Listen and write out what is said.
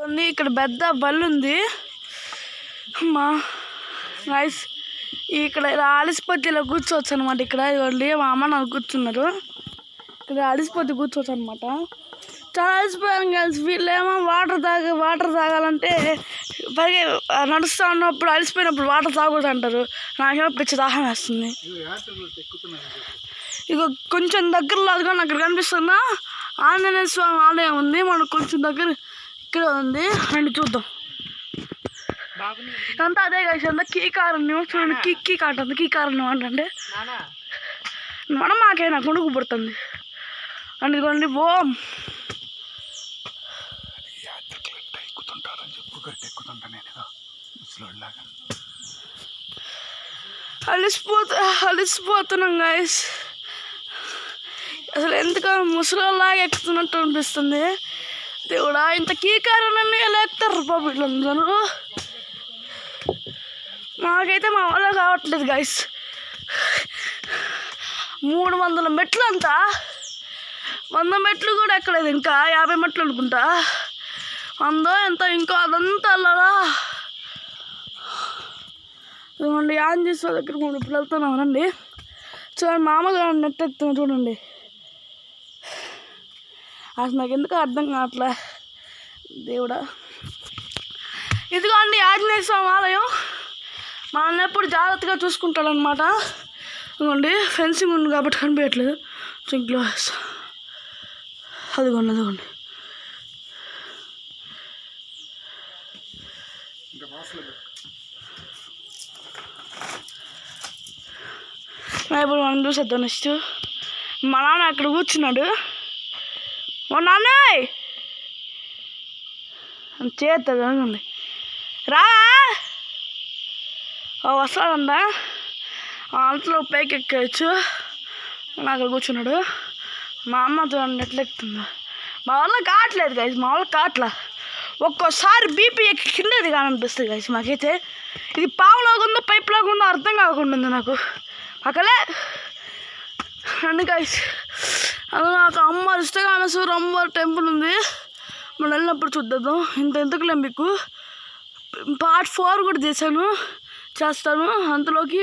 కొన్ని ఇక్కడ పెద్ద బల్లు ఉంది అమ్మా నైస్. ఇక్కడ ఇలా అలసిపోతే ఇలా కూర్చోవచ్చు అనమాట. ఇక్కడ ఇవ్వండి మా అమ్మ నాకు కూర్చున్నారు. ఇక్కడ అలసిపోతే కూర్చోవచ్చు అనమాట. చాలా అలసిపోయాను కలిసి. వీళ్ళేమో వాటర్ తాగాలంటే పైగా నడుస్తూ ఉన్నప్పుడు అలసిపోయినప్పుడు వాటర్ తాగకూడదు అంటారు. నాకేమో పిచ్చి దాహం వేస్తుంది. ఇక కొంచెం దగ్గరలో అదిగా నాకు కనిపిస్తున్నా ఆంజనేయ స్వామి ఆలయం ఉంది. మనకు కొంచెం దగ్గర ఇక్కడ ఉంది. రండి చూద్దాం. అంతా అదే కలిసి అంతా కీకారణ్యం చూడండి. కీ కాటుంది కీకారణ్యం అంటే మనం మాకైనా కొనుక్కు పుడుతుంది. అందుకోండి ఓం అలిసిపోతున్నాం గాయస్. అసలు ఎందుకని ముసలిలాగా ఎక్కుతున్నట్టు అనిపిస్తుంది. దేవుడా ఇంత కీకారణ్యాన్ని ఎలా ఎక్కుతారు బాబు వీళ్ళందరూ. నాకైతే మా వల్ల కావట్లేదు గాయస్. 300 మెట్లు అంతా 100 మెట్లు కూడా ఎక్కలేదు. ఇంకా 50 మెట్లు అనుకుంటా. అందో ఎంత ఇంకా అదంతా అలాగా. చూడండి ఆంజనేయ స్వామి దగ్గర మనం ఇప్పుడు వెళ్తున్నాం రండి. చూడండి మామూలుగా నెట్ ఎక్కుతున్నాం చూడండి. అసలు నాకు ఎందుకు అర్థం కావట్లే దేవుడా. ఇదిగోండి ఆంజనేయ స్వామి ఆలయం. మనల్ని ఎప్పుడు జాగ్రత్తగా చూసుకుంటాడనమాట. ఇదిగోండి ఫెన్సింగ్ ఉంది కాబట్టి కనిపించట్లేదు. చింక్లో అదిగోండి ఇప్పుడు మనం చూసేద్దాం. నెక్స్ట్ మా నాన్న అక్కడ కూర్చున్నాడు. మా నాన్నయ్ చేస్తాడు అనుకోండి. రా వస్తాడంట. అంతలో పైకి ఎక్కేయచ్చు. అక్కడ కూర్చున్నాడు. మా అమ్మ చూడండి ఎట్లా ఎక్కుతుందో. మా వల్ల కావట్లేదు గైస్. మా వల్ల కావట్లా. ఒక్కోసారి బీపీ ఎక్కి కిందది కానిపిస్తుంది గైస్. మాకైతే ఇది పావులాగా ఉందో పైపులాగా ఉందో అర్థం కాకుండా ఉంది నాకు. అక్కలే అండి గైస్. అది నాకు అమ్మ ఇష్టగానేశ్వర అమ్మవారి టెంపుల్ ఉంది. మనం వెళ్ళినప్పుడు చూద్దాం. ఎందుకులే మీకు పార్ట్ 4 కూడా చేస్తాను. అంతలోకి